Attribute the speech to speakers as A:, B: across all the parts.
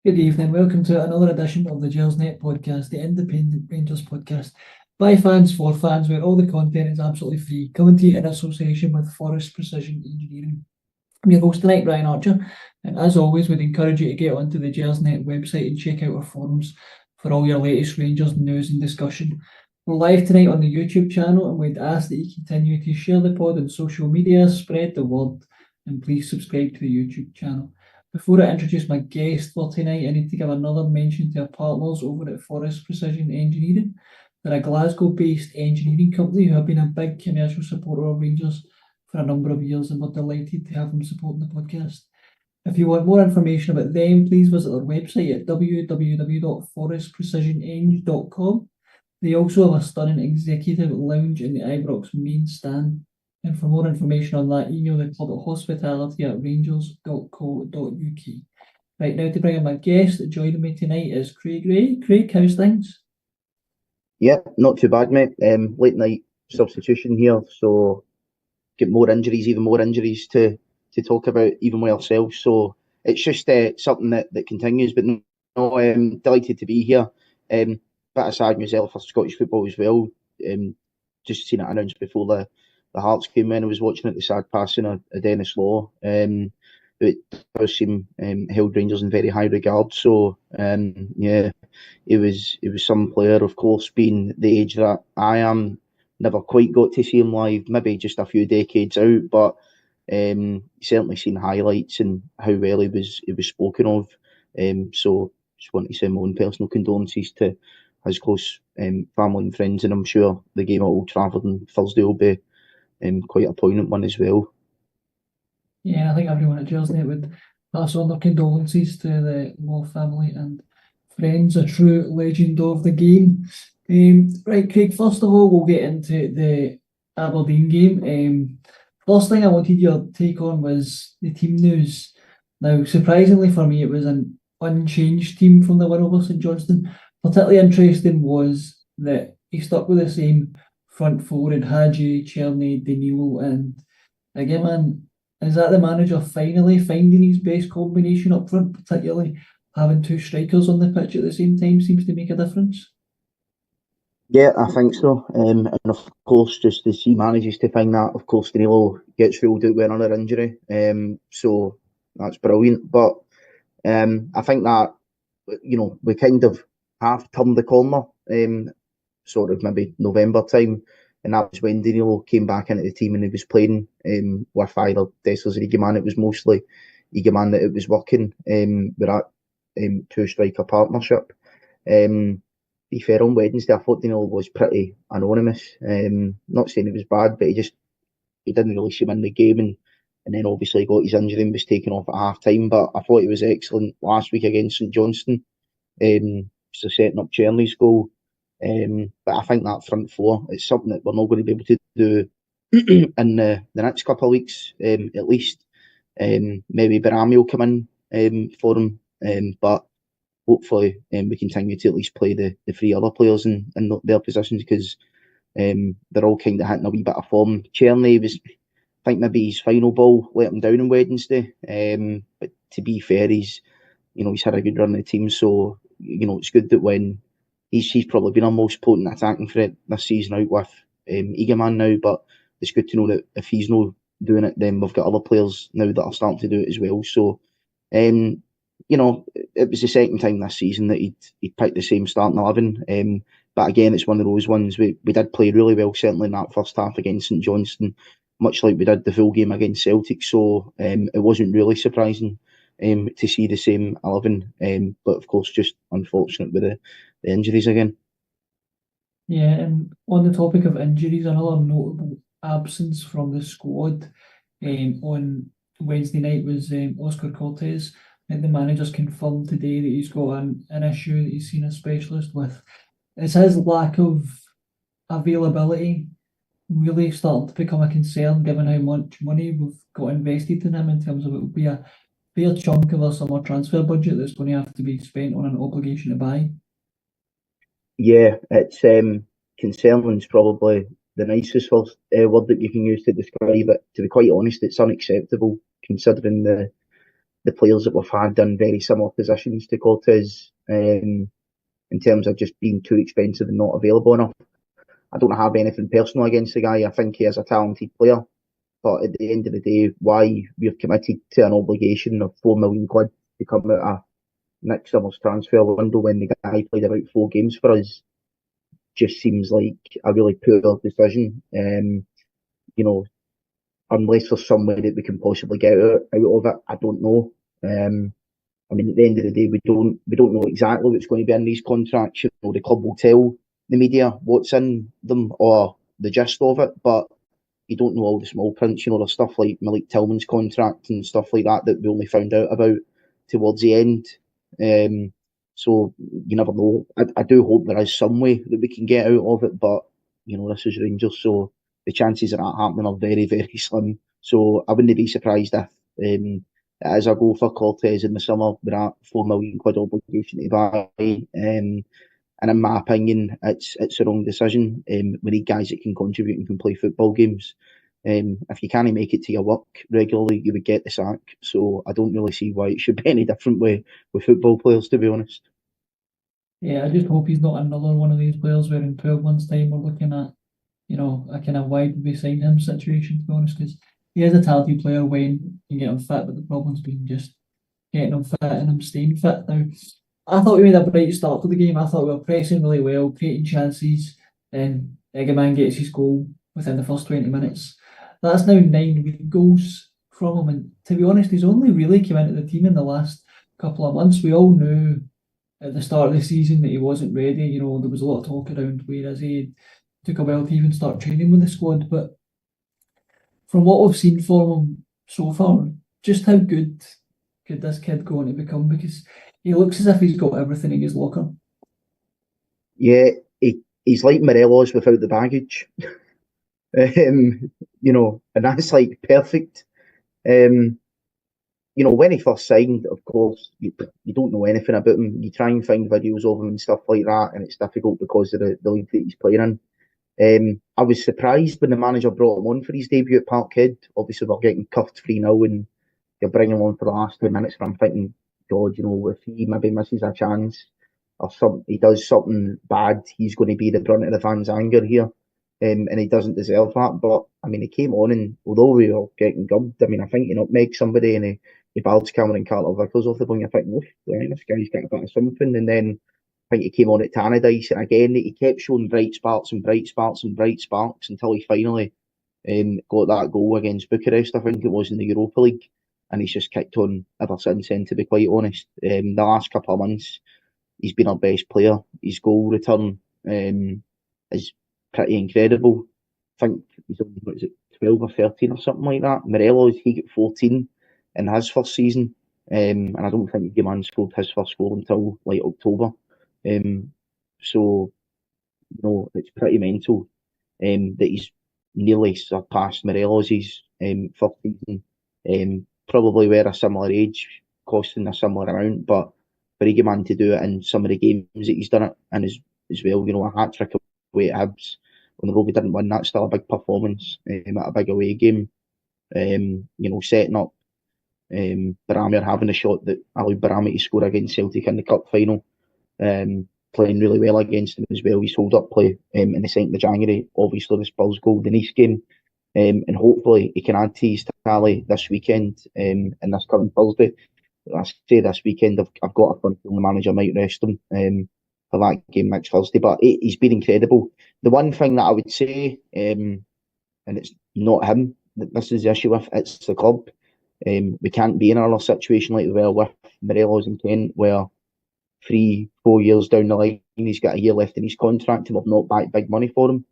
A: Good evening. Welcome to another edition of the Gersnet Podcast, the independent Rangers podcast by fans for fans, where all the content is absolutely free. Coming to you in association with Forrest Precision Engineering. I'm your host tonight, Brian Archer, and as always, we'd encourage you to get onto the Gersnet website and check out our forums for all your latest Rangers news and discussion. We're live tonight on the YouTube channel, and we'd ask that you continue to share the pod on social media, spread the word, and please subscribe to the YouTube channel. Before I introduce my guest for tonight, I need to give another mention to our partners over at Forrest Precision Engineering. They're a Glasgow-based engineering company who have been a big commercial supporter of Rangers for a number of years, and we're delighted to have them supporting the podcast. If you want more information about them, please visit their website at www.forestprecisioneng.com. They also have a stunning executive lounge in the Ibrox main stand. And for more information on that, email the club at hospitality@rangers.co.uk. Right, now to bring in my guest, joining me tonight is Craig Ray. Craig, how's things?
B: Yeah, not too bad, mate. Late night substitution here, so get even more injuries to talk about, even with ourselves. So it's just something that continues. But no, I'm delighted to be here. Bit of sad myself for Scottish football as well. Just seen it announced before the Hearts game when I was watching it, the sad passing of Dennis Law. It does seem held Rangers in very high regard. So yeah, it was some player, of course, being the age that I am. Never quite got to see him live, maybe just a few decades out, but certainly seen highlights and how well he was spoken of. So just want to send my own personal condolences to his close family and friends, and I'm sure the game at Old Trafford on Thursday will be quite a poignant one as well.
A: Yeah, I think everyone at Gersnet would pass on their condolences to the Law family and friends, a true legend of the game. Right, Craig, first of all, we'll get into the Aberdeen game. First thing I wanted your take on was the team news. Now, surprisingly for me, it was an unchanged team from the win over St Johnstone. Particularly interesting was that he stuck with the same front four in Hadji, Cherny, Danilo, and again, man, is that the manager finally finding his best combination up front, particularly having two strikers on the pitch at the same time seems to make a difference?
B: Yeah, I think so. And of course, just as he manages to find that, of course, Danilo gets ruled out with another injury. So that's brilliant. But I think that, we kind of have turned the corner, sort of maybe November time. And that was when Danilo came back into the team and he was playing with either Dessers or Egeman. It was mostly Egeman that it was working with that two-striker partnership. Be fair, on Wednesday, I thought Danilo was pretty anonymous. Not saying it was bad, but he didn't really seem in the game, and then obviously he got his injury and was taken off at half time. But I thought he was excellent last week against St Johnstone. So setting up Cherny's goal. But I think that front four, it's something that we're not going to be able to do in the next couple of weeks, at least. Maybe Barami will come in for him, but hopefully we continue to at least play the three other players in their positions, because they're all kind of hitting a wee bit of form. Cherny was, I think maybe his final ball let him down on Wednesday, but to be fair, he's had a good run in the team, so it's good that when he's probably been our most potent attacking threat this season out with Egeman now, but it's good to know that if he's not doing it, then we've got other players now that are starting to do it as well. So it was the second time this season that he'd picked the same starting 11. But again, it's one of those ones we did play really well, certainly in that first half against St Johnstone, much like we did the full game against Celtic. So it wasn't really surprising to see the same 11. But of course, just unfortunate with the injuries again.
A: Yeah, and on the topic of injuries, another notable absence from the squad on Wednesday night was Oscar Cortez. I think the manager's confirmed today that he's got an issue that he's seen a specialist with. Is his lack of availability really starting to become a concern, given how much money we've got invested in him, in terms of it will be a fair chunk of our summer transfer budget that's going to have to be spent on an obligation to buy?
B: Yeah, it's concerning is probably the nicest word that you can use to describe it. To be quite honest, it's unacceptable considering the the players that we've had in very similar positions to Cortez, in terms of just being too expensive and not available enough. I don't have anything personal against the guy. I think he is a talented player. But at the end of the day, why we're committed to an obligation of £4 million to come out of next summer's transfer window when the guy played about 4 games for us just seems like a really poor decision. Unless there's some way that we can possibly get out of it, I don't know. At the end of the day, we don't know exactly what's going to be in these contracts. The club will tell the media what's in them or the gist of it, but you don't know all the small print. There's stuff like Malik Tillman's contract and stuff like that we only found out about towards the end. So you never know. I do hope there is some way that we can get out of it, but this is Rangers, so the chances of that happening are very, very slim. So I wouldn't be surprised if it is a go for Cortez in the summer with that £4 million obligation to buy. And in my opinion, it's the wrong decision. We need guys that can contribute and can play football games. If you can't make it to your work regularly, you would get the sack. So I don't really see why it should be any different with football players, to be honest.
A: Yeah, I just hope he's not another one of these players where in 12 months' time we're looking at, a kind of why did we sign him situation, to be honest, because he is a talented player when you get him fit, but the problem's been just getting him fit and him staying fit. Now, I thought we made a bright start to the game. I thought we were pressing really well, creating chances, and Egeman gets his goal within the first 20 minutes. That's now 9 league goals from him, and to be honest, he's only really come into the team in the last couple of months. We all knew at the start of the season that he wasn't ready. There was a lot of talk around where is he. Took a while to even start training with the squad, but from what we've seen from him so far, just how good could this kid go on to become? Because he looks as if he's got everything in his locker.
B: Yeah, he's like Morelos without the baggage. And that's like perfect. When he first signed, of course, you don't know anything about him. You try and find videos of him and stuff like that, and it's difficult because of the league that he's playing in. I was surprised when the manager brought him on for his debut at Parkhead. Obviously, we're getting cuffed 3-0 and you're bringing him on for the last 2 minutes. And I'm thinking, God, if he maybe misses a chance or he does something bad, he's going to be the brunt of the fans' anger here. And he doesn't deserve that. But, he came on and although we were getting gubbed, I think he nutmegged somebody and he balled Cameron Carter-Vickers off the ball. You're thinking, this guy's got a bit of something. And then I think he came on at Tannadice, and again he kept showing bright sparks until he finally got that goal against Bucharest, I think it was, in the Europa League, and he's just kicked on ever since then, to be quite honest. The last couple of months he's been our best player. His goal return is pretty incredible. I think he's only, 12 or 13 or something like that. Morelos, he got 14 in his first season, and I don't think Egeman scored his first goal until like October. So it's pretty mental that he's nearly surpassed Morelos' first season. Probably were a similar age, costing a similar amount, but for Egeman to do it in some of the games that he's done it in as well, a hat-trick away at Hibs, on the road we didn't win, that's still a big performance at a big away game. Setting up Baramir, having a shot that allowed Baramir to score against Celtic in the cup final. Playing really well against him as well. He's hold up play in the 2nd of January. Obviously, the Spurs goal, the Nice game, and hopefully he can add to his tally this weekend and this coming Thursday. I say this weekend, I've got a fun feeling the manager might rest him for that game next Thursday. But he's been incredible. The one thing that I would say, and it's not him that this is the issue with, it's the club. We can't be in another situation like we were with Morelos and Kent, where 3-4 years down the line, he's got a year left in his contract and we've not backed big money for him.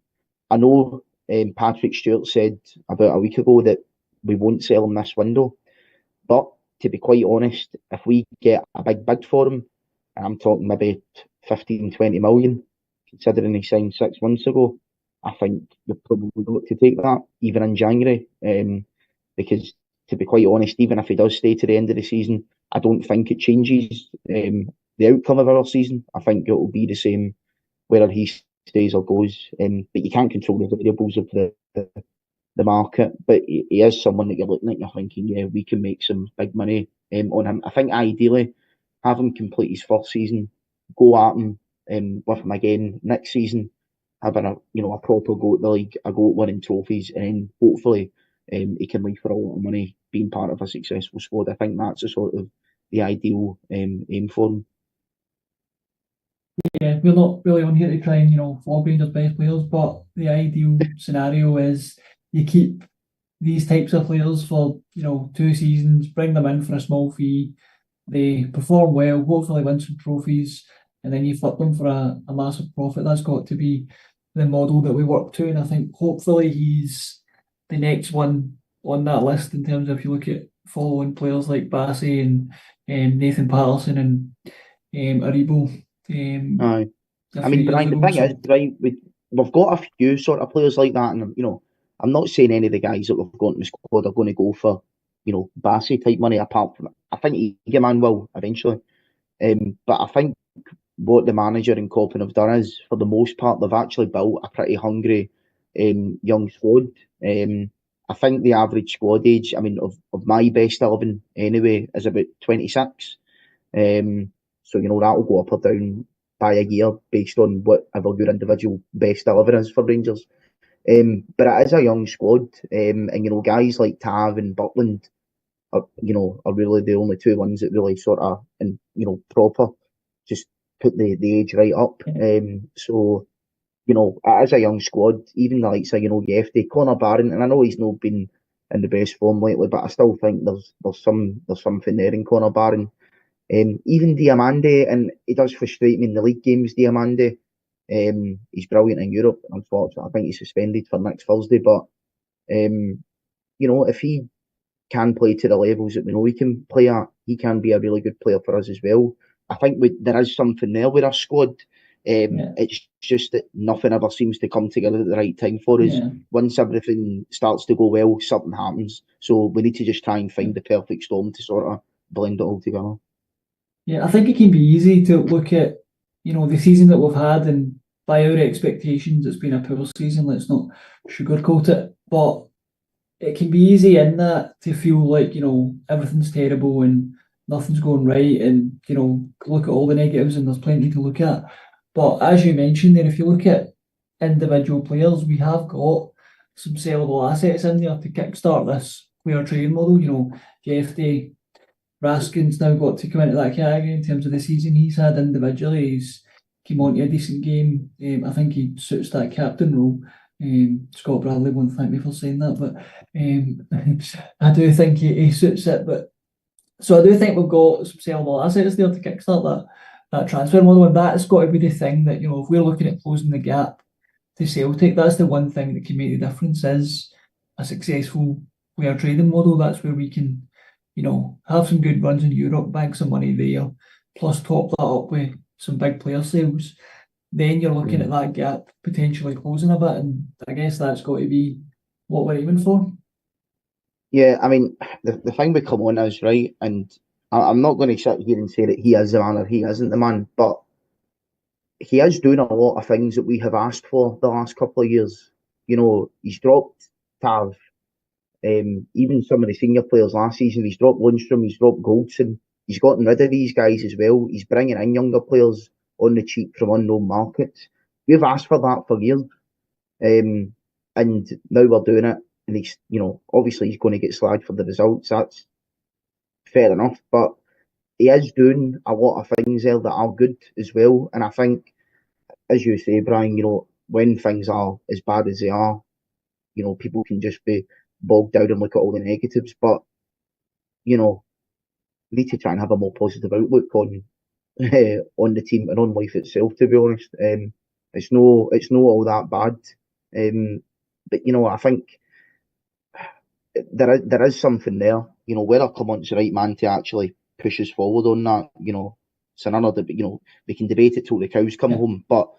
B: I know Patrick Stewart said about a week ago that we won't sell him this window, but to be quite honest, if we get a big bid for him, and I'm talking maybe 15-20 million, considering he signed 6 months ago, I think you're probably going to take that even in January, because to be quite honest, even if he does stay to the end of the season, I don't think it changes the outcome of our season. I think it will be the same whether he stays or goes. But you can't control the variables of the market. But he is someone that you're looking at, you're thinking, yeah, we can make some big money on him. I think ideally have him complete his first season, go at him with him again next season, having a proper go at the league, a go at winning trophies, and then hopefully he can leave for a lot of money, being part of a successful squad. I think that's the ideal aim for him.
A: Yeah, we're not really on here to try and, flog Rangers' best players, but the ideal scenario is you keep these types of players for, 2 seasons, bring them in for a small fee, they perform well, hopefully win some trophies, and then you flip them for a massive profit. That's got to be the model that we work to, and I think hopefully he's the next one on that list in terms of, if you look at following players like Bassey and Nathan Patterson and Aribo.
B: Aye. I mean, Brian, the thing is, right, we've got a few sort of players like that, and I'm not saying any of the guys that we've got in the squad are going to go for, Bassey type money. Apart from, I think Egeman will eventually, but I think what the manager and Coppin have done is, for the most part, they've actually built a pretty hungry young squad. I think the average squad age, I mean, of my best 11 anyway, is about 26. So, that will go up or down by a year based on whatever your individual best 11 is for Rangers. But it is a young squad, and guys like Tav and Butland are really the only two ones that really sort of, and proper, just put the age right up. So it is a young squad. Even the likes of Yefty, Connor Barron, and I know he's not been in the best form lately, but I still think there's something there in Connor Barron. Even Diamande, and it does frustrate me in the league games, Diamande. He's brilliant in Europe. Unfortunately, I think he's suspended for next Thursday. But if he can play to the levels that we know he can play at, he can be a really good player for us as well. I think there is something there with our squad. It's just that nothing ever seems to come together at the right time for us. Once everything starts to go well, something happens. So we need to just try and find the perfect storm to sort of blend it all together.
A: Yeah, I think it can be easy to look at, the season that we've had, and by our expectations, it's been a poor season. Let's not sugarcoat it. But it can be easy in that to feel like, everything's terrible and nothing's going right, and, look at all the negatives, and there's plenty to look at. But as you mentioned there, if you look at individual players, we have got some sellable assets in there to kickstart this player trading model. Jeffy, Raskin's now got to come into that category in terms of the season he's had individually. He's came on to a decent game. I think he suits that captain role. Scott Bradley won't thank me for saying that, but I do think he suits it. But so I do think we've got some sellable assets there to kickstart that transfer model, and that's got to be the thing that, if we're looking at closing the gap to Celtic, that's the one thing that can make the difference, is a successful player trading model. That's where we can, have some good runs in Europe, bank some money there, plus top that up with some big player sales. Then you're looking at that gap potentially closing a bit, and I guess that's got to be what we're aiming for.
B: Yeah, I mean, the thing with Come On is, right, and I'm not going to sit here and say that he is the man or he isn't the man, but he is doing a lot of things that we have asked for the last couple of years. He's dropped Tav. Even some of the senior players last season, he's dropped Lundstrom, he's dropped Goldson. He's gotten rid of these guys as well. He's bringing in younger players on the cheap from unknown markets. We've asked for that for years. And now we're doing it. And he's, obviously he's going to get slagged for the results. That's fair enough. But he is doing a lot of things there that are good as well. And I think, as you say, Brian, when things are as bad as they are, people can just be bogged down and look at all the negatives. But, we need to try and have a more positive outlook on on the team and on life itself, to be honest. It's no all that bad. But I think there is something there. Whether Clement's the right man to actually push us forward on that, it's another debate. We can debate it till the cows come home. But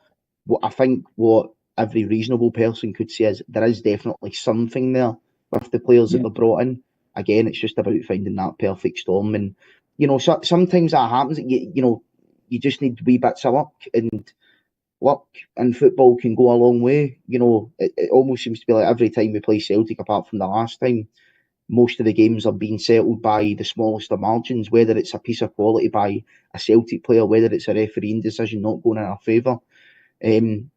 B: what every reasonable person could say is there is definitely something there with the players that they've brought in. Again, it's just about finding that perfect storm, and sometimes that happens. You just need wee bits of luck in football can go a long way. It almost seems to be like every time we play Celtic, apart from the last time, most of the games are being settled by the smallest of margins, whether it's a piece of quality by a Celtic player, whether it's a refereeing decision not going in our favour. And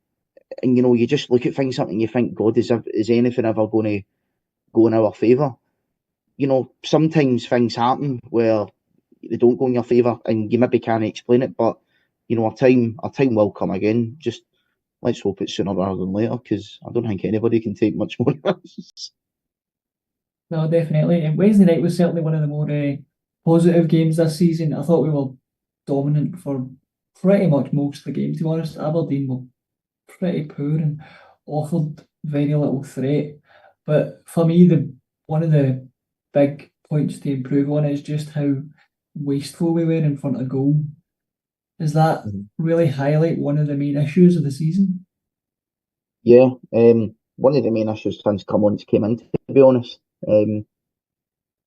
B: you just look at things up and you think, God, is anything ever going to go in our favour? Sometimes things happen where they don't go in your favour, and you maybe can't explain it. But our time will come again. Just let's hope it's sooner rather than later, because I don't think anybody can take much more of this.
A: No, definitely. And Wednesday night was certainly one of the more positive games this season. I thought we were dominant for pretty much most of the game, to be honest. Aberdeen were pretty poor and offered very little threat. But for me, one of the big points to improve on is just how wasteful we were in front of goal. Does that really highlight one of the main issues of the season?
B: Yeah, one of the main issues since Cummins came in, to be honest.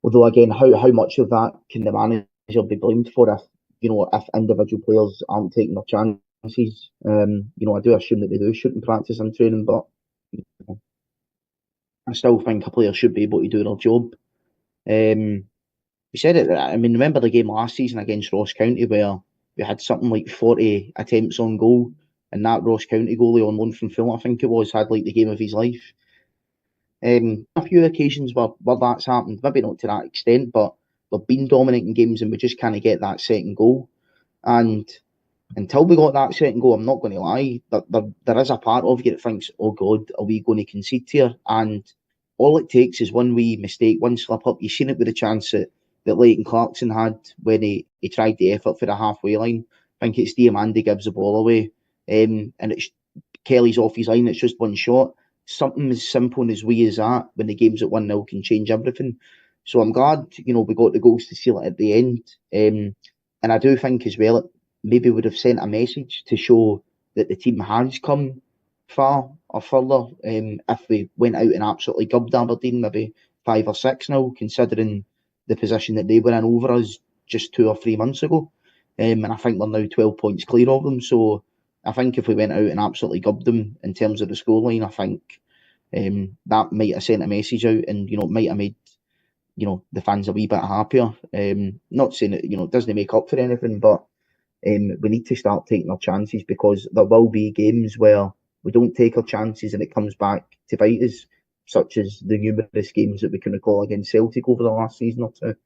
B: Although again, how much of that can the manager be blamed for if individual players aren't taking their chances? I do assume that they do shooting practice and training, but I still think a player should be able to do their job. We said it. I mean, remember the game last season against Ross County where we had something like 40 attempts on goal, and that Ross County goalie on loan from Fulham, I think it was, had like the game of his life. A few occasions where that's happened, maybe not to that extent, but we've been dominating games and we just kind of get that second goal. And until we got that second goal, I'm not going to lie, there is a part of you that thinks, oh God, are we going to concede here? And all it takes is one wee mistake, one slip up. You've seen it with the chance that Leighton Clarkson had when he tried the effort for the halfway line. I think it's Diamandi gives the ball away, and it's Kelly's off his line. It's just one shot. Something as simple and as wee as that, when the game's at 1-0, can change everything. So I'm glad, we got the goals to seal it at the end. And I do think as well, it maybe would have sent a message to show that the team has come far or further. If we went out and absolutely gubbed Aberdeen, maybe 5 or 6 now, considering the position that they were in over us just 2 or 3 months ago. And I think we're now 12 points clear of them. So I think if we went out and absolutely gubbed them in terms of the scoreline, I think that might have sent a message out, and it might have made the fans a wee bit happier. Not saying it doesn't make up for anything, but we need to start taking our chances, because there will be games where we don't take our chances and it comes back to bite us, such as the numerous games that we can recall against Celtic over the last season or two.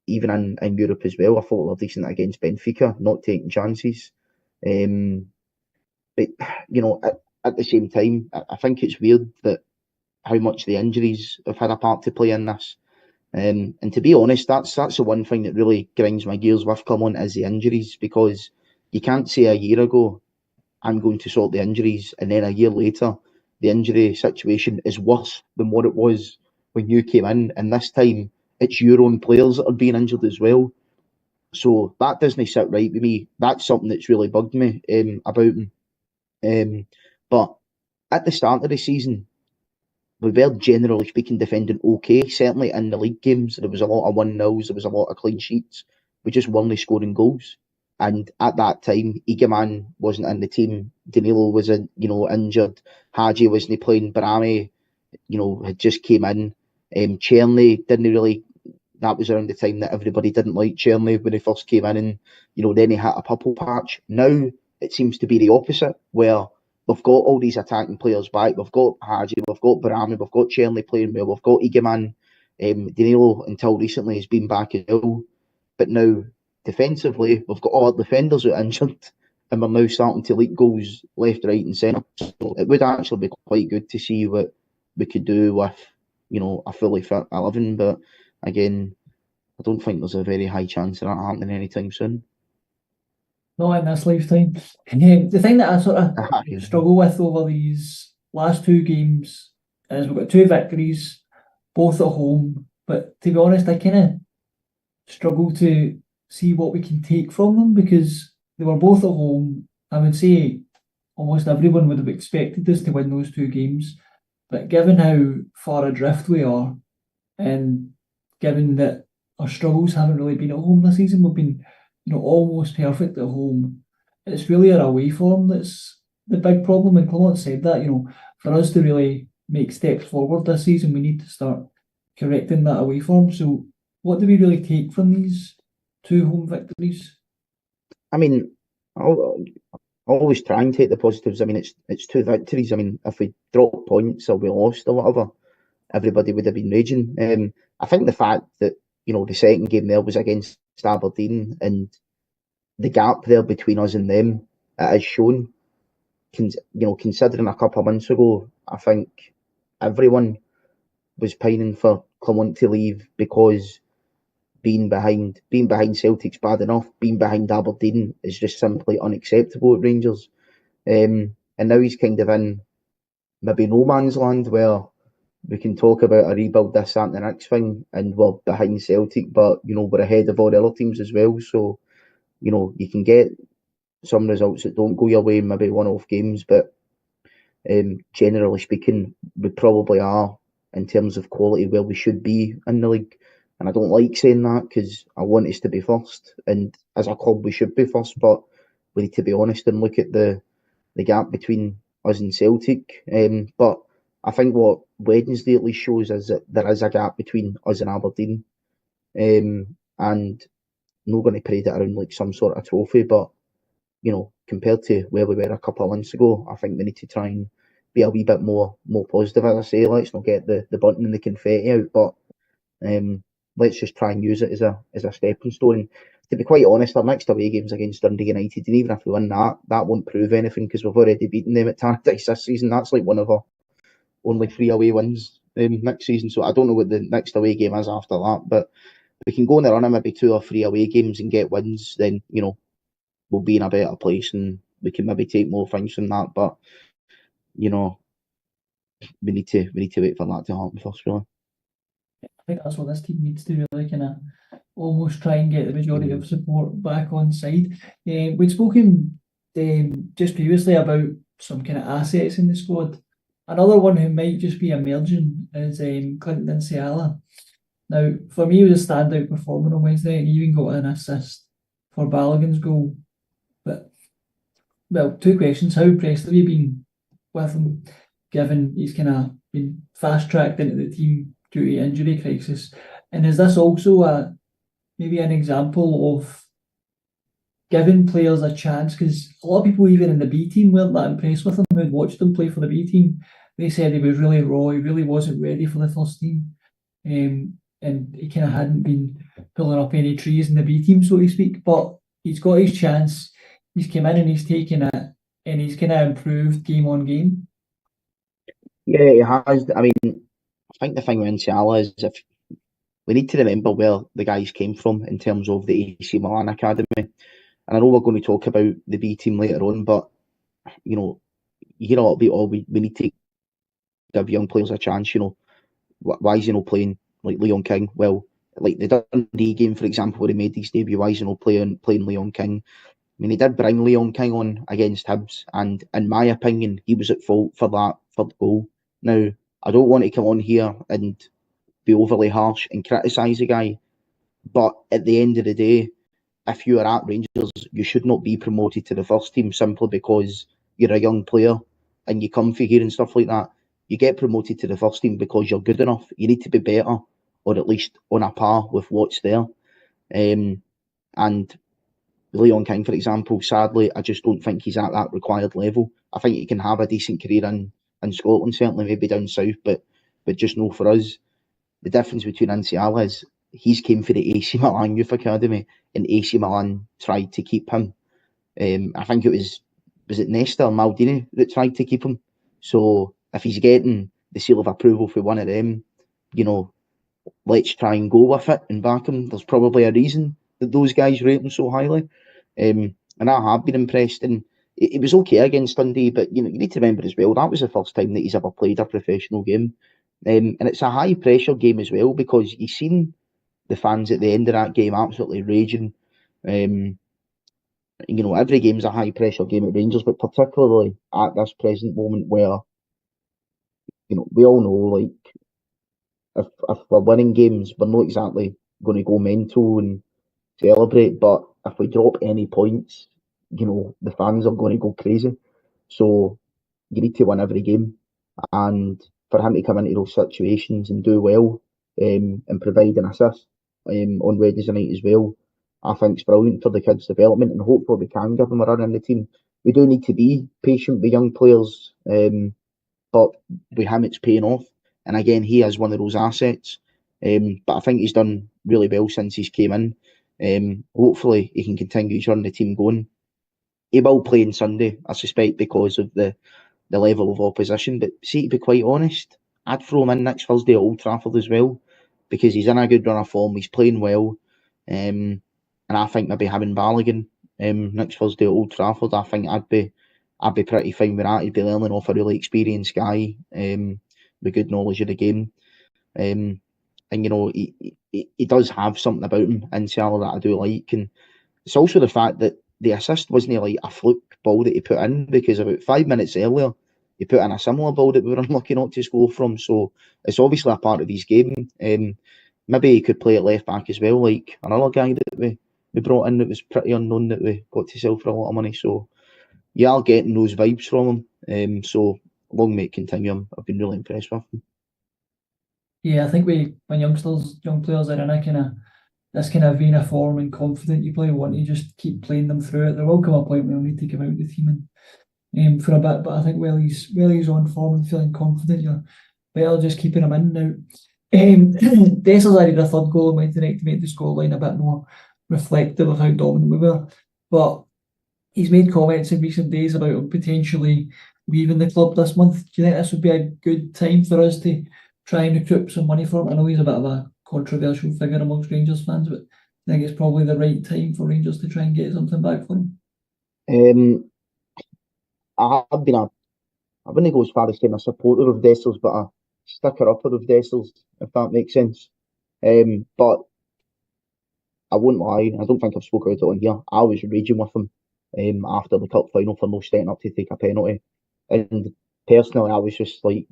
B: Even in Europe as well, I thought we were decent against Benfica, not taking chances. But at the same time, I think it's weird that how much the injuries have had a part to play in this. And to be honest, that's the one thing that really grinds my gears with Clermont is the injuries, because you can't say a year ago I'm going to sort the injuries, and then a year later the injury situation is worse than what it was when you came in, and this time it's your own players that are being injured as well. So that doesn't sit right with me. That's something that's really bugged me about him. But at the start of the season, we were generally speaking defending okay. Certainly in the league games, there was a lot of 1-0s, there was a lot of clean sheets. We just weren't scoring goals. And at that time, Egeman wasn't in the team. Danilo was injured. Hadji wasn't playing. Barami, had just came in. Cherney didn't really. That was around the time that everybody didn't like Cherney when he first came in, and then he hit a purple patch. Now it seems to be the opposite, where we've got all these attacking players back. We've got Hadji, we've got Barami, we've got Cherney playing well, we've got Egeman. Danilo, until recently, has been back as well. But now, defensively, we've got all our defenders who are injured, and we're now starting to leak goals left, right and centre. So it would actually be quite good to see what we could do with, a fully fit 11. But again, I don't think there's a very high chance of that happening anytime soon.
A: Not in this lifetime. The thing that I sort of struggle with over these last 2 games is we've got 2 victories, both at home. But to be honest, I kind of struggle to see what we can take from them, because they were both at home. I would say almost everyone would have expected us to win those 2 games. But given how far adrift we are, and given that our struggles haven't really been at home this season, we've been almost perfect at home. It's really our away form that's the big problem. And Clement said that, for us to really make steps forward this season, we need to start correcting that away form. So what do we really take from these 2 home victories?
B: I mean, I'll always try and take the positives. I mean, it's 2 victories. I mean, if we drop points or we lost or whatever, everybody would have been raging. I think the fact that, the second game there was against Aberdeen, and the gap there between us and them, it has shown. Considering a couple of months ago, I think everyone was pining for Clement to leave because being behind Celtic's bad enough. Being behind Aberdeen is just simply unacceptable at Rangers. And now he's kind of in maybe no man's land where we can talk about a rebuild, this, that, and the next thing, and we're behind Celtic, but we're ahead of all the other teams as well. So you can get some results that don't go your way, maybe one-off games, but generally speaking, we probably are in terms of quality where we should be in the league. And I don't like saying that because I want us to be first, and as a club we should be first, but we need to be honest and look at the gap between us and Celtic. But I think what Wednesday at least shows is that there is a gap between us and Aberdeen. And I'm not going to parade it around like some sort of trophy, but compared to where we were a couple of months ago, I think we need to try and be a wee bit more positive. As I say, let's not get the button and the confetti out, but let's just try and use it as a stepping stone. To be quite honest, our next away game's against Dundee United, and even if we win that won't prove anything because we've already beaten them at Tannadice this season. That's like one of our only 3 away wins next season. So I don't know what the next away game is after that, but if we can go on the run of maybe 2 or 3 away games and get wins, then we'll be in a better place and we can maybe take more things from that. But we need to wait for that to happen first, really.
A: I think that's what this team needs to really kind of almost try and get the majority of support back on side. We'd spoken just previously about some kind of assets in the squad. Another one who might just be emerging is Clinton Nsiala. Now, for me, he was a standout performer on Wednesday, and he even got an assist for Balogun's goal. But, well, 2 questions. How impressed have you been with him, given he's kind of been fast-tracked into the team due to injury crisis? And is this also maybe an example of giving players a chance? Because a lot of people, even in the B team, weren't that impressed with him, who'd watched him play for the B team. They said he was really raw, he really wasn't ready for the first team. And he kind of hadn't been pulling up any trees in the B team, so to speak. But he's got his chance. He's come in and he's taken it, and he's kind of improved game on game.
B: Yeah, he has. I mean, I think the thing with Nsiala is if we need to remember where the guys came from in terms of the AC Milan academy. And I know we're going to talk about the B team later on, but you hear a lot about we need to give young players a chance. Why is he not playing like Leon King? Well, like the Dundee game, for example, where he made his debut, why is he not playing Leon King? I mean, he did bring Leon King on against Hibs, and in my opinion, he was at fault for that third goal. Now, I don't want to come on here and be overly harsh and criticise the guy, but at the end of the day, if you are at Rangers, you should not be promoted to the first team simply because you're a young player and you come for here and stuff like that. You get promoted to the first team because you're good enough. You need to be better, or at least on a par with what's there. And Leon King, for example, sadly, I just don't think he's at that required level. I think he can have a decent career in Scotland, certainly maybe down south, but just no for us. The difference between Nsiala is he's came for the AC Milan Youth Academy, and AC Milan tried to keep him. I think it was it Nesta or Maldini that tried to keep him. So if he's getting the seal of approval for one of them, let's try and go with it and back him. There's probably a reason that those guys rate him so highly. And I have been impressed. And it was okay against Dundee, but you need to remember as well, that was the first time that he's ever played a professional game. And it's a high pressure game as well, because you've seen the fans at the end of that game absolutely raging. Every game's a high pressure game at Rangers, but particularly at this present moment where, we all know, like, if we're winning games, we're not exactly going to go mental and celebrate, but if we drop any points, the fans are going to go crazy. So you need to win every game. And for him to come into those situations and do well, and provide an assist on Wednesday night as well, I think it's brilliant for the kids' development, and hopefully we can give them a run in the team. We do need to be patient with young players, but with him it's paying off. And again, he is one of those assets. But I think he's done really well since he's came in. Hopefully he can continue to run the team going. He will play on Sunday, I suspect, because of the level of opposition. But see, to be quite honest, I'd throw him in next Thursday at Old Trafford as well, because he's in a good run of form, he's playing well. And I think maybe having Balogun next Thursday at Old Trafford, I think I'd be pretty fine with that. He'd be learning off a really experienced guy with good knowledge of the game. And you know, he does have something about him in Salah that I do like. And it's also the fact that the assist wasn't like a fluke ball that he put in, because about 5 minutes earlier he put in a similar ball that we were unlucky not to score from. So it's obviously a part of his game. Maybe he could play at left back as well, like another guy that we brought in that was pretty unknown that we got to sell for a lot of money. So you are getting those vibes from him. So long may it continue. I've been really impressed with him.
A: Yeah, I think when young players are in a this kind of vein of form and confident, you probably want to just keep playing them through it. There will come a point where you'll need to give out the team and for a bit, but I think while he's on form and feeling confident, you're better just keeping him in now. Dessers added a third goal on Wednesday night to make the scoreline a bit more reflective of how dominant we were, but he's made comments in recent days about him potentially leaving the club this month. Do you think this would be a good time for us to try and recoup some money for him? I know he's a bit of a controversial figure amongst Rangers fans, but I think it's probably the right time for Rangers to try and get something back for him.
B: I wouldn't go as far as saying a supporter of Dessers, but a sticker-upper of Dessers, if that makes sense. But I won't lie, I don't think I've spoken about it on here. I was raging with him after the cup final for no setting up to take a penalty. And personally, I was just like,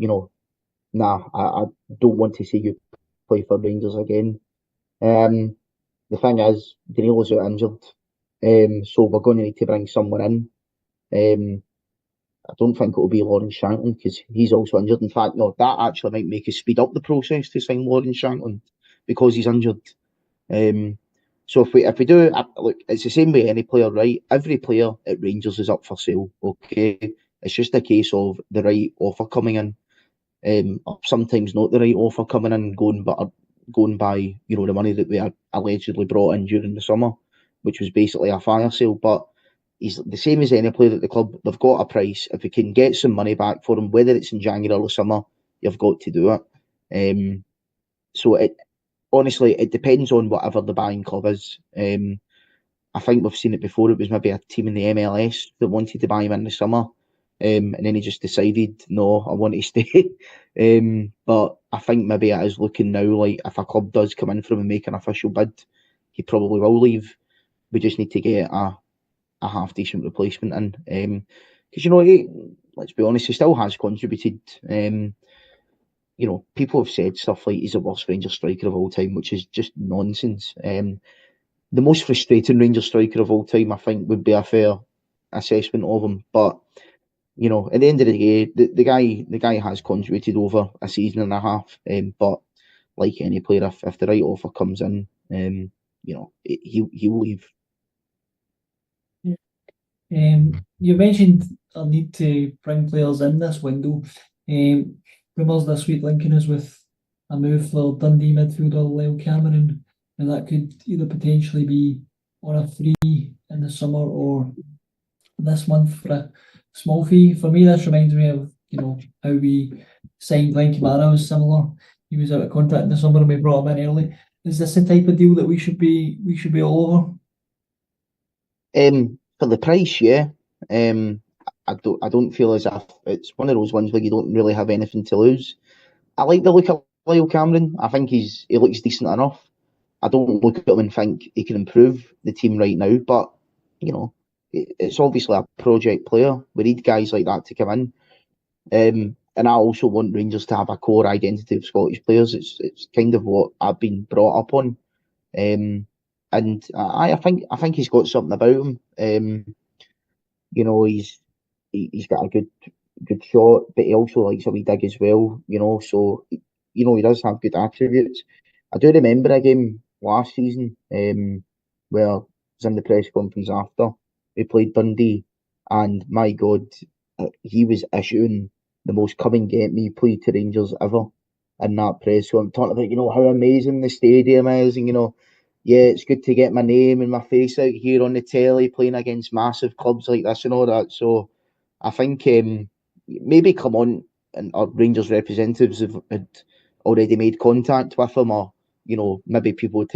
B: nah, I don't want to see you play for Rangers again. The thing is, Danilo's out injured, so we're going to need to bring someone in. I don't think it will be Lawrence Shankland because he's also injured. In fact, no, that actually might make us speed up the process to sign Lawrence Shankland because he's injured. So if we do, look, it's the same way any player, right? Every player at Rangers is up for sale. Okay, it's just a case of the right offer coming in. Or sometimes not the right offer coming in, going by the money that we had allegedly brought in during the summer, which was basically a fire sale. But he's the same as any player at the club. They've got a price. If we can get some money back for him, whether it's in January or summer, you've got to do it. So honestly, it depends on whatever the buying club is. I think we've seen it before. It was maybe a team in the MLS that wanted to buy him in the summer. And then he just decided, no, I want to stay. But I think maybe it is looking now like if a club does come in for him and make an official bid, he probably will leave. We just need to get a half decent replacement in. Because let's be honest, he still has contributed. People have said stuff like he's the worst Rangers striker of all time, which is just nonsense. The most frustrating Rangers striker of all time, I think, would be a fair assessment of him. But at the end of the day, the guy has contributed over a season and a half. But like any player, if the right offer comes in, he'll leave.
A: You mentioned a need to bring players in this window. Rumours this week linking us with a move for Dundee midfielder Lyle Cameron, and that could either potentially be on a free in the summer or this month for a small fee. For me, this reminds me of how we signed Glenn Kamara. Was similar. He was out of contract in the summer and we brought him in early. Is this the type of deal that we should be all
B: over? For the price, yeah. I don't feel as if it's one of those ones where you don't really have anything to lose. I like the look of Lyle Cameron. I think he looks decent enough. I don't look at him and think he can improve the team right now, but it's obviously a project player. We need guys like that to come in. And I also want Rangers to have a core identity of Scottish players. It's kind of what I've been brought up on. And I think he's got something about him. He's got a good good shot, but he also likes a wee dig as well, so, he does have good attributes. I do remember a game last season where I was in the press conference after we played Dundee, and my God, he was issuing the most come and get me plea to Rangers ever in that press. So I'm talking about, how amazing the stadium is, and, yeah, it's good to get my name and my face out here on the telly playing against massive clubs like this and all that. So I think maybe come on and our Rangers representatives had already made contact with him, or maybe people would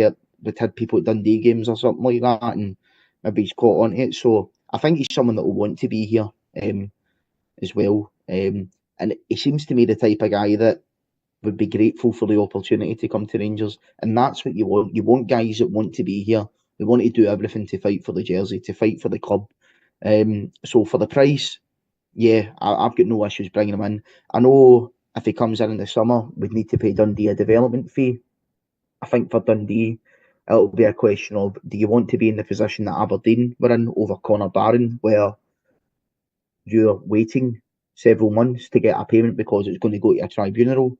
B: had people at Dundee games or something like that, and maybe he's caught on to it. So I think he's someone that will want to be here as well. And he seems to me the type of guy that would be grateful for the opportunity to come to Rangers, and that's what you want. You want guys that want to be here. They want to do everything to fight for the jersey, to fight for the club. So for the price, yeah, I've got no issues bringing him in. I know if he comes in the summer, we'd need to pay Dundee a development fee. I think for Dundee, it'll be a question of, do you want to be in the position that Aberdeen were in over Connor Barron, where you're waiting several months to get a payment because it's going to go to a tribunal,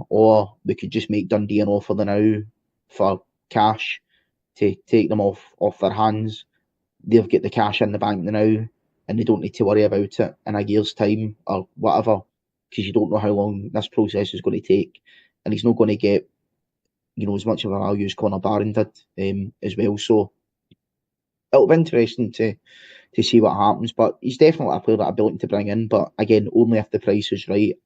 B: or we could just make Dundee an offer now for cash to take them off their hands. They'll get the cash in the bank now, and they don't need to worry about it in a year's time or whatever, because you don't know how long this process is going to take, and he's not going to get as much of a value as Connor Barron did as well. So it'll be interesting to see what happens, but he's definitely a player that I'd be looking to bring in, but again, only if the price is right.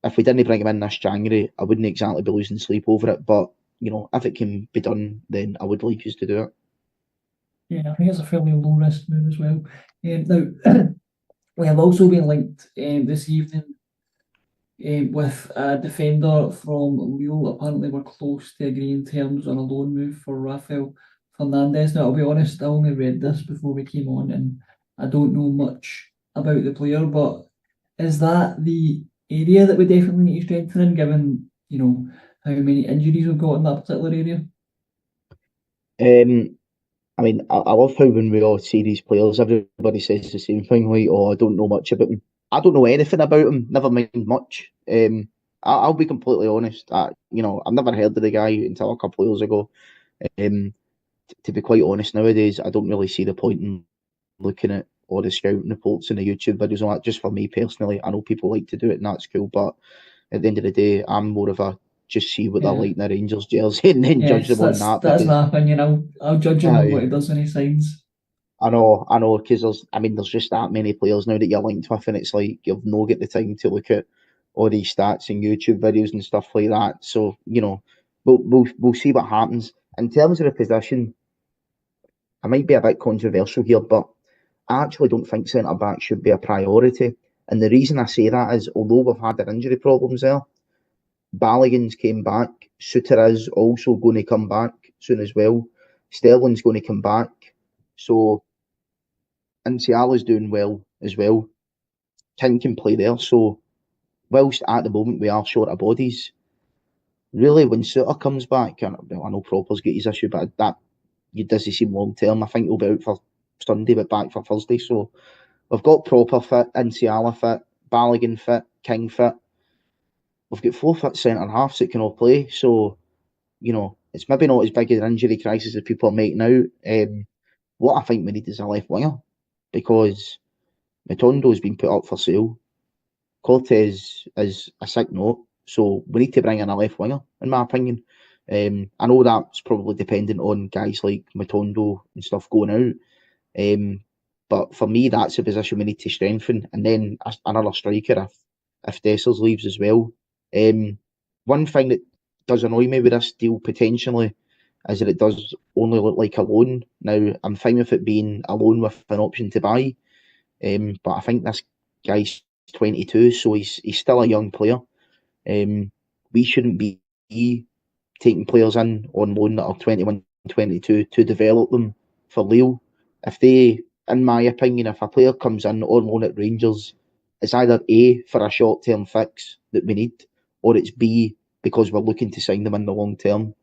B: If we didn't bring him in this January, I wouldn't exactly be losing sleep over it, but if it can be done, then I would like us to do it.
A: Yeah, I think it's a fairly low risk move as well. Now, we have also been linked this evening with a defender from Lille. Apparently, we're close to agreeing terms on a loan move for Rafael Fernandez. Now, I'll be honest, I only read this before we came on, and I don't know much about the player, but is that the area that we definitely need to strengthen in, given, how many injuries we've got in that particular area?
B: I mean, I love how when we all see these players, everybody says the same thing, like, oh, I don't know much about him. I don't know anything about him, never mind much. I'll be completely honest. I've never heard of the guy until a couple of years ago. To be quite honest, nowadays, I don't really see the point in looking at all the scouting reports and the YouTube videos and all that. Just for me personally, I know people like to do it and that's cool, but at the end of the day, I'm more of a just see what they're like in the Rangers jersey and then judge them on that.
A: That's my opinion. I'll judge him on what he does when he signs.
B: I know, because there's just that many players now that you're linked with, and it's like you've no get the time to look at all these stats and YouTube videos and stuff like that. So we'll see what happens in terms of the position. I might be a bit controversial here, but I actually don't think centre back should be a priority. And the reason I say that is, although we've had our injury problems there, Balogun's came back. Suter is also going to come back soon as well. Sterling's going to come back. So Inciala's doing well as well. King can play there. So whilst at the moment we are short of bodies, really when Suter comes back, I know Proper's got his issue, but that doesn't seem long term. I think he'll be out for Sunday, but back for Thursday. So we've got Proper fit, Inciala fit, Balogun fit, King fit. We've got 4 fit centre halves that can all play. So, it's maybe not as big an injury crisis as people are making out. What I think we need is a left winger, because Matondo's been put up for sale. Cortez is a sick note, so we need to bring in a left winger, in my opinion. I know that's probably dependent on guys like Matondo and stuff going out. But for me, that's a position we need to strengthen. And then another striker if Dessers leaves as well. One thing that does annoy me with this deal potentially is that it does only look like a loan. Now, I'm fine with it being a loan with an option to buy, but I think this guy's 22, so he's still a young player. We shouldn't be taking players in on loan that are 21, 22 to develop them for Lille. In my opinion, if a player comes in on loan at Rangers, it's either A, for a short-term fix that we need, or it's B, because we're looking to sign them in the long term.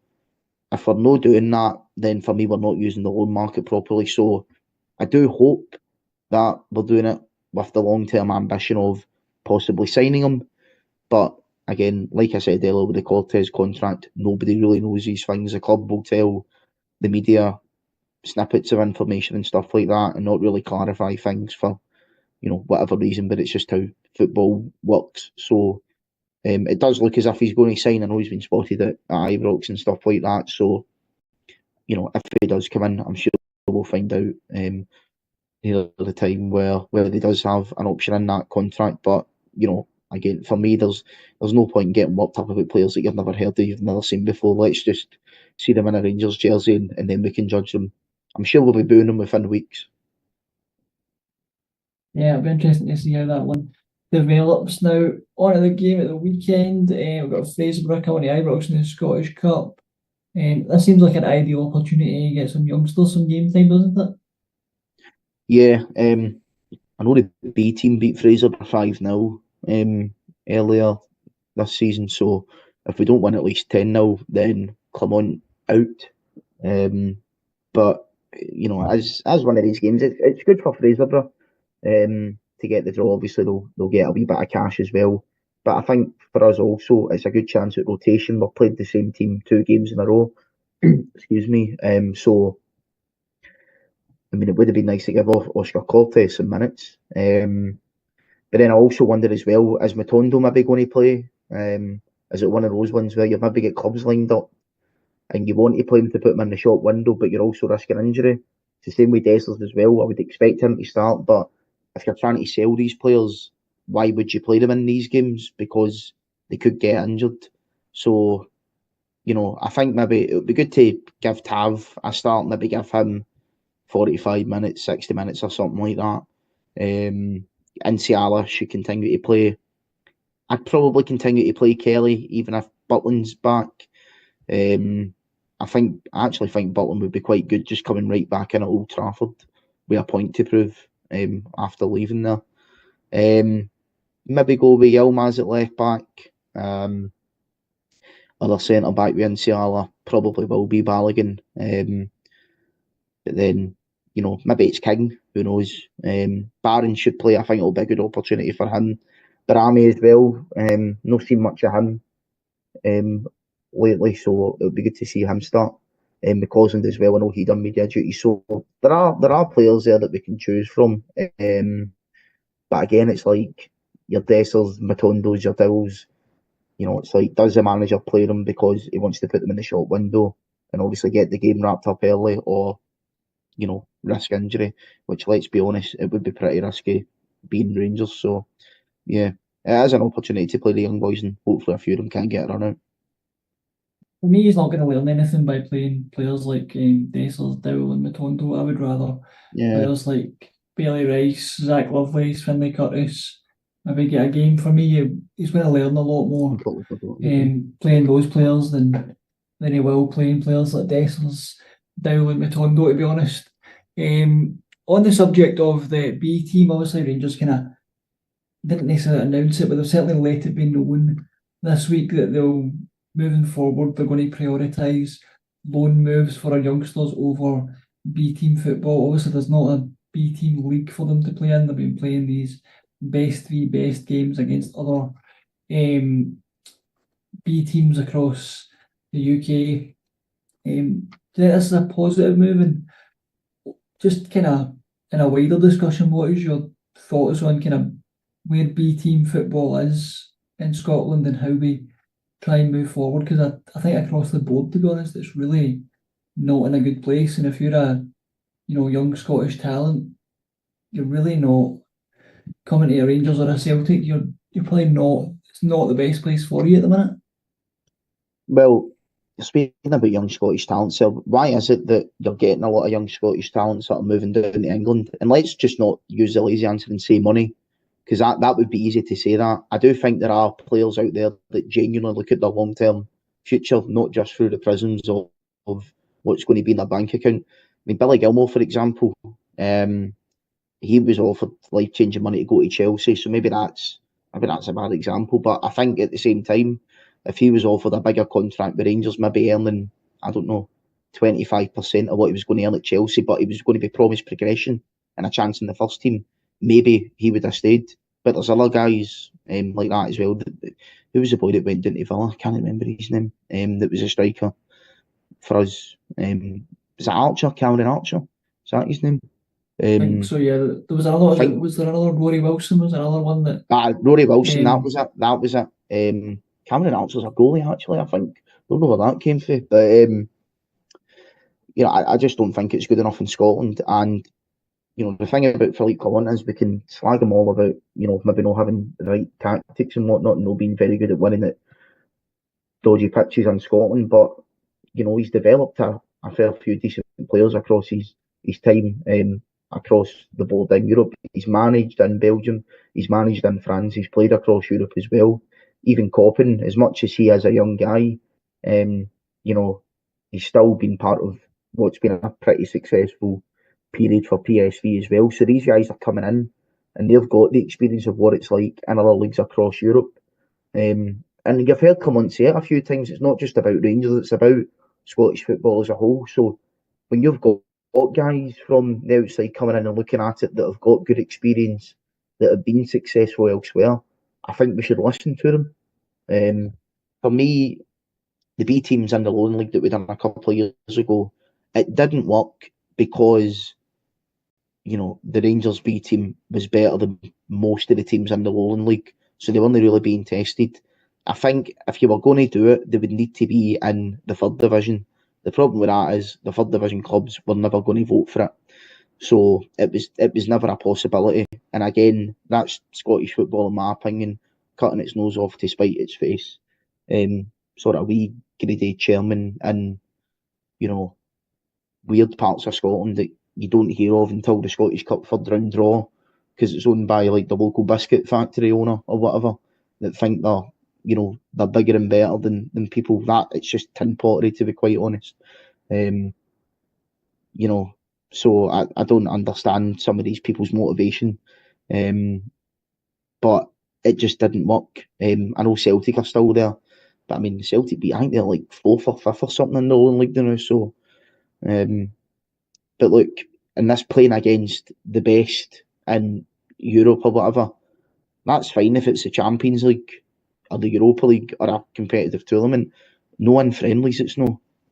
B: If we're not doing that, then for me, we're not using the loan market properly. So I do hope that we're doing it with the long-term ambition of possibly signing him. But again, like I said earlier with the Cortez contract, nobody really knows these things. The club will tell the media snippets of information and stuff like that and not really clarify things for, whatever reason, but it's just how football works. So it does look as if he's going to sign. I know he's been spotted at Ibrox and stuff like that. So, if he does come in, I'm sure we'll find out near the time where he does have an option in that contract. But, again, for me, there's no point in getting worked up about players that you've never heard of, you've never seen before. Let's just see them in a Rangers jersey and then we can judge them. I'm sure we'll be booing them within weeks.
A: Yeah, it'll be interesting to see how that one develops. Now, on to the game at the weekend, we've got Fraserburgh coming to Ibrox in the Scottish Cup. This seems like an ideal opportunity to get some youngsters some game time, doesn't it?
B: Yeah, I know the B team beat Fraserburgh 5-0 earlier this season, so if we don't win at least 10-0, then Clermont out. But, as one of these games, it's good for Fraserburgh to get the draw. Obviously, they'll get a wee bit of cash as well. But I think for us also, it's a good chance at rotation. We've played the same team 2 games in a row. Excuse me. So, I mean, it would have been nice to give Oscar Cortez some minutes. But then I also wonder as well, is Matondo maybe going to play? Is it one of those ones where you maybe get clubs lined up and you want to play him to put him in the shop window, but you're also risking injury? It's the same with Dessers as well. I would expect him to start, but if you're trying to sell these players, why would you play them in these games? Because they could get injured. So, I think maybe it would be good to give Tav a start, maybe give him 45 minutes, 60 minutes or something like that. Inciala should continue to play. I'd probably continue to play Kelly, even if Butland's back. I actually think Butland would be quite good just coming right back in at Old Trafford with a point to prove after leaving there. Maybe go with Yilmaz at left back. Other centre back with Inciala probably will be Balogun. But then, maybe it's King, who knows. Barron should play. I think it'll be a good opportunity for him. Barami as well. Not seen much of him lately, so it would be good to see him start. McCausland as well, I know he done media duty. So there are players there that we can choose from. But again, it's like your Dessers, Matondos, your Dills. It's like, does the manager play them because he wants to put them in the shop window and obviously get the game wrapped up early, or risk injury, which, let's be honest, it would be pretty risky being Rangers. So yeah, it is an opportunity to play the young boys, and hopefully a few of them can get a run out.
A: For me, he's not going to learn anything by playing players like Dessers, Dowell and Matondo. I would rather players like Bailey Rice, Zach Lovelace, Finlay Curtis maybe get a game. For me, he's going to learn a lot more playing those players than he will playing players like Dessers, Dowell and Matondo, to be honest. On the subject of the B team, obviously Rangers kind of didn't necessarily announce it, but they've certainly let it be known this week that they'll, moving forward, they're going to prioritise loan moves for our youngsters over B team football. Obviously, there's not a B team league for them to play in. They've been playing these best 3 best games against other B teams across the UK. Do you think this is a positive move? And just kind of in a wider discussion, what is your thoughts on kind of where B team football is in Scotland and how we try and move forward? Because I think across the board, to be honest, it's really not in a good place. And if you're a young Scottish talent, you're really not coming to a Rangers or a Celtic. You're probably not. It's not the best place for you at the minute.
B: Well, speaking about young Scottish talent, so why is it that you're getting a lot of young Scottish talent sort of moving down to England? And let's just not use the lazy answer and say money, because that would be easy to say that. I do think there are players out there that genuinely look at their long-term future, not just through the prisms of what's going to be in their bank account. I mean, Billy Gilmore, for example, he was offered life-changing money to go to Chelsea, so maybe that's a bad example. But I think at the same time, if he was offered a bigger contract with Rangers, maybe earning, I don't know, 25% of what he was going to earn at Chelsea, but he was going to be promised progression and a chance in the first team, maybe he would have stayed. But there's other guys like that as well. Who was the boy that went into Villa? I can't remember his name. That was a striker for us. Was it Archer? Cameron Archer? Is that his name?
A: I think so, yeah. There was
B: I
A: another,
B: think
A: was there another Rory Wilson? Was there another one that
B: Rory Wilson. That
A: um
B: was it. That was it. Cameron Archer's a goalie actually. I think. Don't know where that came from, but I just don't think it's good enough in Scotland. And the thing about Philippe Clement is we can slag him all about maybe not having the right tactics and whatnot, and not being very good at winning at dodgy pitches in Scotland, but he's developed a fair few decent players across his time across the board in Europe. He's managed in Belgium, he's managed in France, he's played across Europe as well. Even Coppen, as much as he is a young guy, he's still been part of what's been a pretty successful period for PSV as well. So these guys are coming in and they've got the experience of what it's like in other leagues across Europe. And you've heard Clement say it a few times, it's not just about Rangers, it's about Scottish football as a whole. So when you've got guys from the outside coming in and looking at it that have got good experience, that have been successful elsewhere, I think we should listen to them. For me, the B teams in the Lowland League that we done a couple of years ago, it didn't work because the Rangers B team was better than most of the teams in the Lowland League, so they weren't really being tested. I think if you were going to do it, they would need to be in the third division. The problem with that is the third division clubs were never going to vote for it, so it was never a possibility. And again, that's Scottish football, in my opinion, cutting its nose off to spite its face. Sort of wee greedy chairman in weird parts of Scotland that you don't hear of until the Scottish Cup third round draw, because it's owned by like the local biscuit factory owner or whatever, that think they're bigger and better than people. That it's just tin pottery, to be quite honest. So I don't understand some of these people's motivation, but it just didn't work. I know Celtic are still there, but I mean Celtic I think they're like 4th or 5th or something in the Lowland League now. So, but look, and this playing against the best in Europe or whatever, that's fine if it's the Champions League or the Europa League or a competitive tournament. No in friendlies,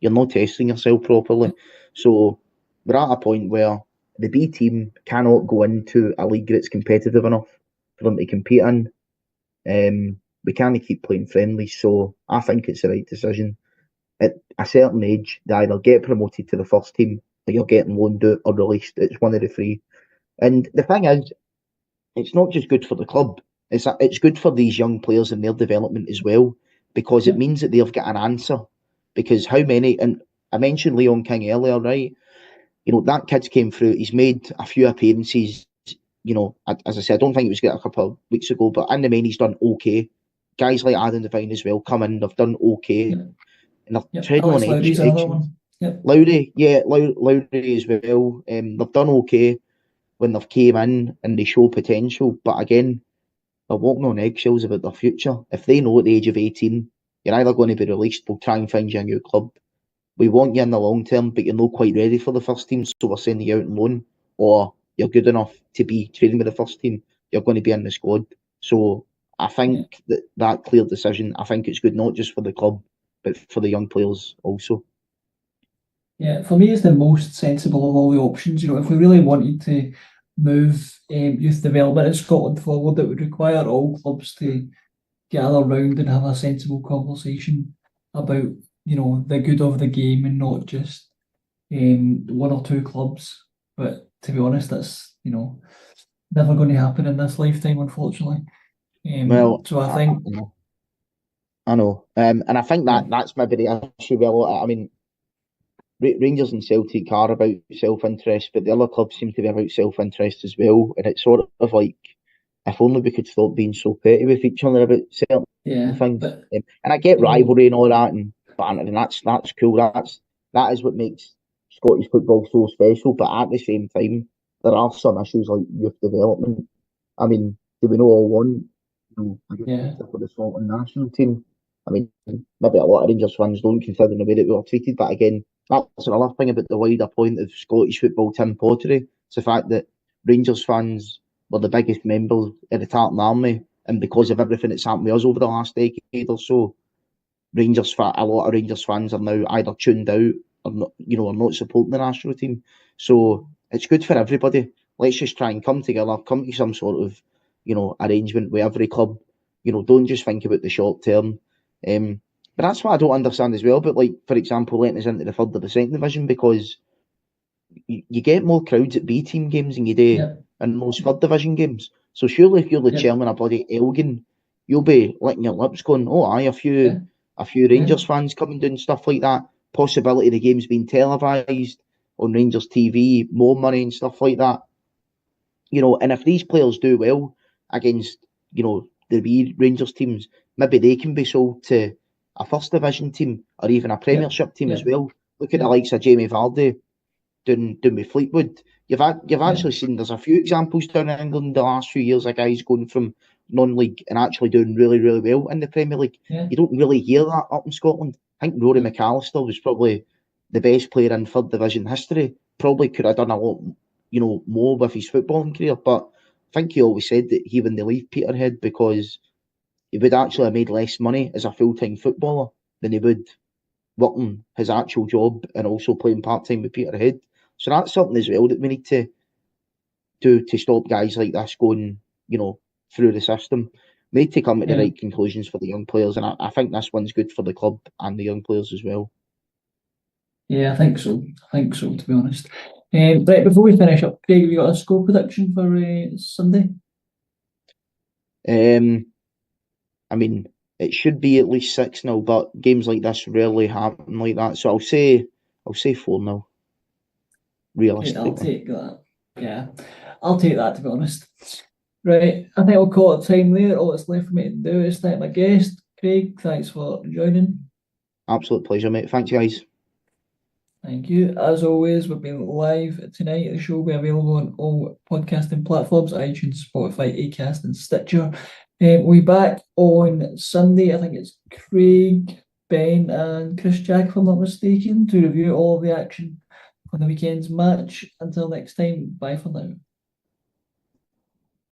B: you're not testing yourself properly. So we're at a point where the B team cannot go into a league that's competitive enough for them to compete in. We can't keep playing friendlies, so I think it's the right decision. At a certain age, they either get promoted to the first team or you're getting loaned out or released. It's one of the three. And the thing is, it's not just good for the club. It's good for these young players and their development as well, because it means that they've got an answer. Because how many, and I mentioned Leon King earlier, right? That kid's came through, he's made a few appearances. As I said, I don't think he was good a couple of weeks ago, but in the main, he's done okay. Guys like Adam Devine as well come in, they've done okay.
A: Yep.
B: And they're treading on
A: Lowry's another one. Yep.
B: Lowry, yeah, Lowry as well. They've done okay when they've came in and they show potential, but again, they're walking on eggshells about their future. If they know at the age of 18, you're either going to be released, we'll try and find you a new club. We want you in the long term, but you're not quite ready for the first team, so we're sending you out on loan. Or you're good enough to be training with the first team, you're going to be in the squad. So I think that clear decision, I think it's good not just for the club, but for the young players also.
A: Yeah, for me, it's the most sensible of all the options. If we really wanted to move youth development in Scotland forward, it would require all clubs to gather round and have a sensible conversation about, the good of the game and not just one or two clubs. But to be honest, that's, never going to happen in this lifetime, unfortunately. So I think...
B: I know. And I think that's maybe the issue with a lot. I mean, Rangers and Celtic are about self-interest, but the other clubs seem to be about self-interest as well. And it's sort of like, if only we could stop being so petty with each other about certain things. And I get rivalry and all that, and that's cool. That is what makes Scottish football so special. But at the same time, there are some issues like youth development. I mean, do we know all one? For the Scotland national team. I mean, maybe a lot of Rangers fans don't, consider the way that we were treated. But again, that's another thing about the wider point of Scottish football tin pottery. It's the fact that Rangers fans we're the biggest members of the Tartan Army, and because of everything that's happened with us over the last decade or so, a lot of Rangers fans are now either tuned out or not, are not supporting the national team. So it's good for everybody. Let's just try and come together, come to some sort of, arrangement with every club. Don't just think about the short term. But that's what I don't understand as well. But like, for example, letting us into the third or the second division, because you get more crowds at B team games than you do in most third division games. So surely if you're the chairman of bloody Elgin, you'll be licking your lips going, oh aye, a few Rangers fans coming down, stuff like that. Possibility of the games being televised on Rangers TV, more money and stuff like that. And if these players do well against, the wee Rangers teams, maybe they can be sold to a first division team or even a Premiership team as well. Look at the likes of Jamie Vardy doing with Fleetwood. You've actually seen there's a few examples down in England the last few years of guys going from non-league and actually doing really, really well in the Premier League. You don't really hear that up in Scotland. I think Rory McAllister was probably the best player in third division history. Probably could have done a lot, more with his footballing career, but I think he always said that he wouldn't leave Peterhead because he would actually have made less money as a full-time footballer than he would working his actual job and also playing part-time with Peterhead. So that's something as well that we need to do to stop guys like this going, through the system. We need to come to the right conclusions for the young players, and I think this one's good for the club and the young players as well.
A: Yeah, I think so, to be honest. Right, before we finish up, Craig, have you got a score prediction for Sunday?
B: I mean, it should be at least 6-0, but games like this rarely happen like that. So I'll say 4-0. Realistically.
A: I'll take that. Yeah, I'll take that, to be honest. Right, I think I'll call it time there. All that's left for me to do is thank my guest, Craig. Thanks for joining.
B: Absolute pleasure, mate. Thanks, guys.
A: Thank you. As always, we've been live tonight. The show will be available on all podcasting platforms, iTunes, Spotify, Acast and Stitcher. We'll be back on Sunday. I think it's Craig, Ben and Chris Jack, if I'm not mistaken, to review all of the action on the weekend's match. Until next time, bye for now.